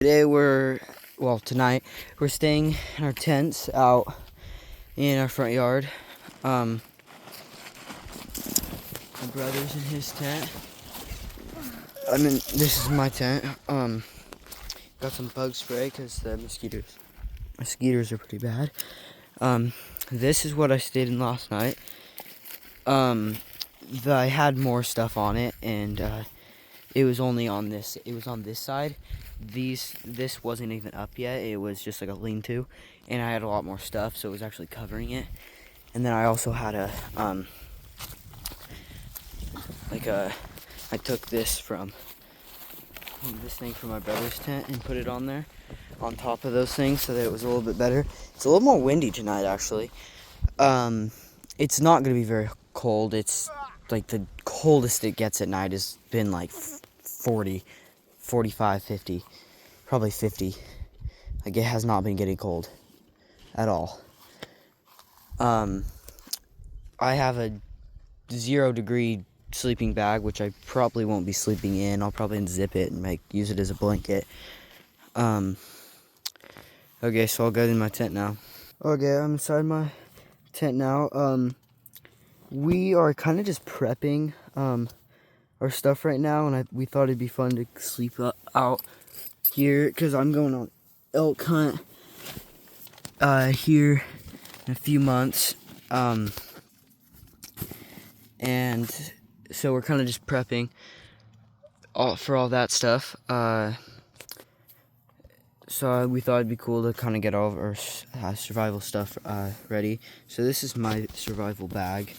Tonight, we're staying in our tents out in our front yard. My brother's in his tent. This is my tent. Got some bug spray because the mosquitoes are pretty bad. This is what I stayed in last night. I had more stuff on it, and it was only on this. It was on this side. This wasn't even up yet. It was just like a lean-to, and I had a lot more stuff, so it was actually covering it. And then I also had I took this thing from my brother's tent and put it on there, on top of those things, so that it was a little bit better. It's a little more windy tonight, actually. It's not gonna be very cold. It's like the coldest it gets at night has been like 40, 45, 50, probably 50. Like, it has not been getting cold at all. I have a 0-degree sleeping bag, which I probably won't be sleeping in. I'll probably unzip it and use it as a blanket. Okay, so I'll go in my tent now. Okay, I'm inside my tent now. We are kind of just prepping our stuff right now, and we thought it'd be fun to sleep out here because I'm going on elk hunt here in a few months. And so we're kind of just prepping for all that stuff. So we thought it'd be cool to kind of get all of our survival stuff ready. So this is my survival bag.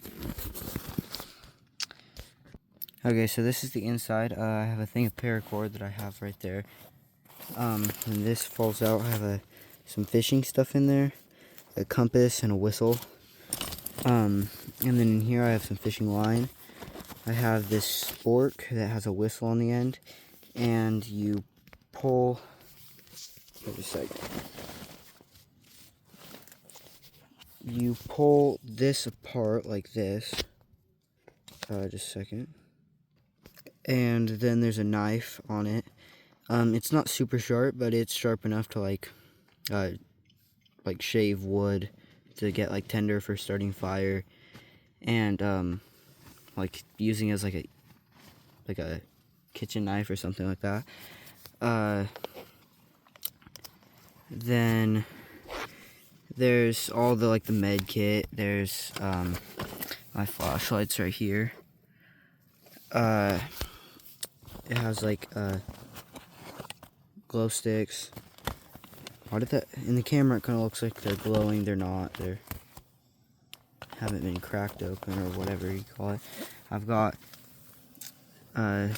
Okay, so this is the inside. I have a thing of paracord that I have right there. When this falls out, I have some fishing stuff in there, a compass and a whistle. And then in here I have some fishing line. I have this spork that has a whistle on the end, and you pull. Wait a second. You pull this apart like this. Just a second. And then there's a knife on it. It's not super sharp, but it's sharp enough to like shave wood, to get like tender for starting fire, and like using it as like a kitchen knife or something like that. Then there's all the med kit. There's my flashlights right here. It has glow sticks. In the camera it kind of looks like they're glowing. They're not. They haven't been cracked open or whatever you call it. I've got flint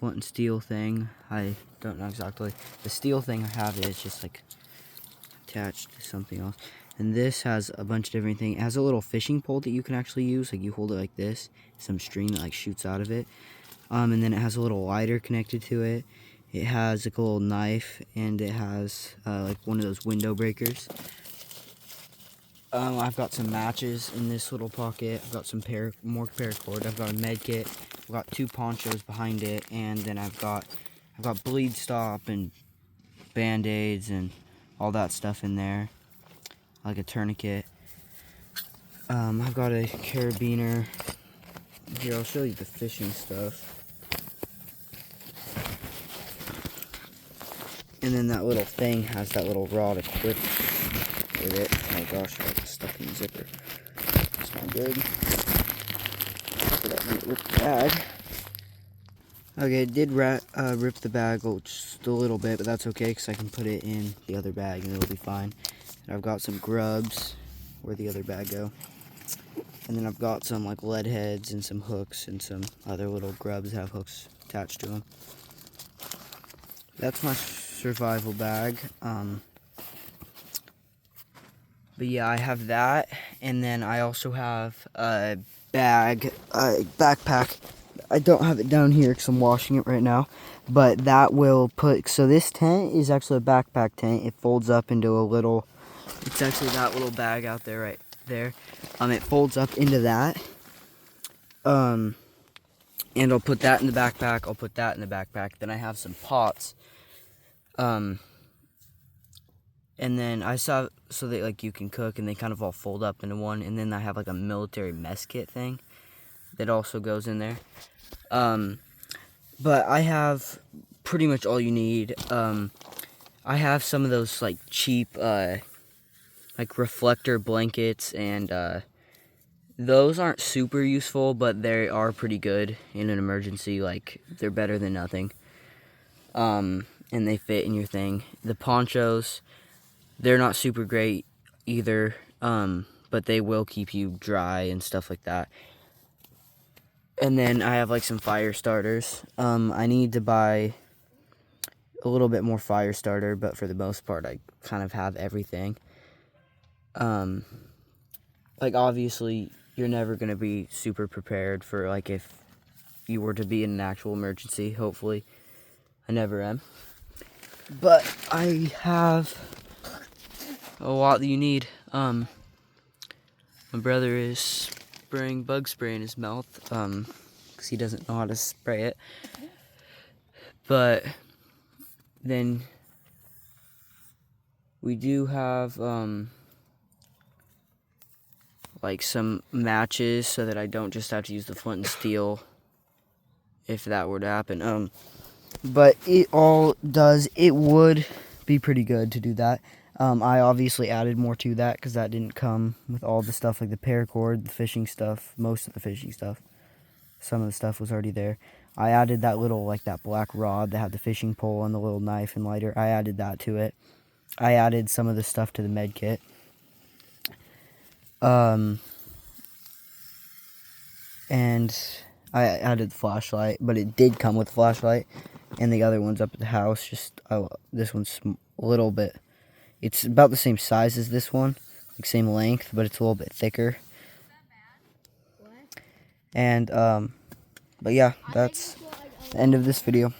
and steel thing. I don't know exactly. The steel thing I have is just like attached to something else. And this has a bunch of different things. It has a little fishing pole that you can actually use. Like, you hold it like this, some string that shoots out of it. And then it has a little lighter connected to it. It has like a little knife, and it has one of those window breakers. I've got some matches in this little pocket. I've got some more paracord. I've got a med kit. I've got 2 ponchos behind it, and then I've got bleed stop and band-aids and all that stuff in there, like a tourniquet. I've got a carabiner. Here, I'll show you the fishing stuff. And then that little thing has that little rod equipped with it. Oh gosh, I got it stuck in the zipper. That's not good. So that might rip the bag. Okay, it did rip the bag just a little bit, but that's okay because I can put it in the other bag and it'll be fine. And I've got some grubs. Where'd the other bag go? And then I've got some lead heads and some hooks and some other little grubs that have hooks attached to them. That's my survival bag. But yeah, I have that, and then I also have a backpack. I don't have it down here because I'm washing it right now, but that will so this tent is actually a backpack tent. It folds up into it's actually that little bag out there right there. It folds up into that. And I'll put that in the backpack. I'll put that in the backpack. Then I have some pots And then I saw so that like you can cook and they kind of all fold up into one. And then I have like a military mess kit thing that also goes in there. But I have pretty much all you need. I have some of those like cheap like reflector blankets, and those aren't super useful, but they are pretty good in an emergency. Like, they're better than nothing. And they fit in your thing. The ponchos, they're not super great either, but they will keep you dry and stuff like that. And then I have like some fire starters. I need to buy a little bit more fire starter, but for the most part I kind of have everything. Like, obviously you're never going to be super prepared for like if you were to be in an actual emergency. Hopefully I never am, but I have a lot that you need. My brother is spraying bug spray in his mouth because he doesn't know how to spray it. But then we do have like some matches so that I don't just have to use the flint and steel if that were to happen. But it would be pretty good to do that. I obviously added more to that because that didn't come with all the stuff, like the paracord, the fishing stuff, most of the fishing stuff. Some of the stuff was already there. I added that little, like that black rod that had the fishing pole and the little knife and lighter. I added that to it. I added some of the stuff to the med kit. And I added the flashlight, but it did come with a flashlight. And the other one's up at the house. This one's a little bit, it's about the same size as this one, like same length, but it's a little bit thicker. And but yeah, that's the end of this video.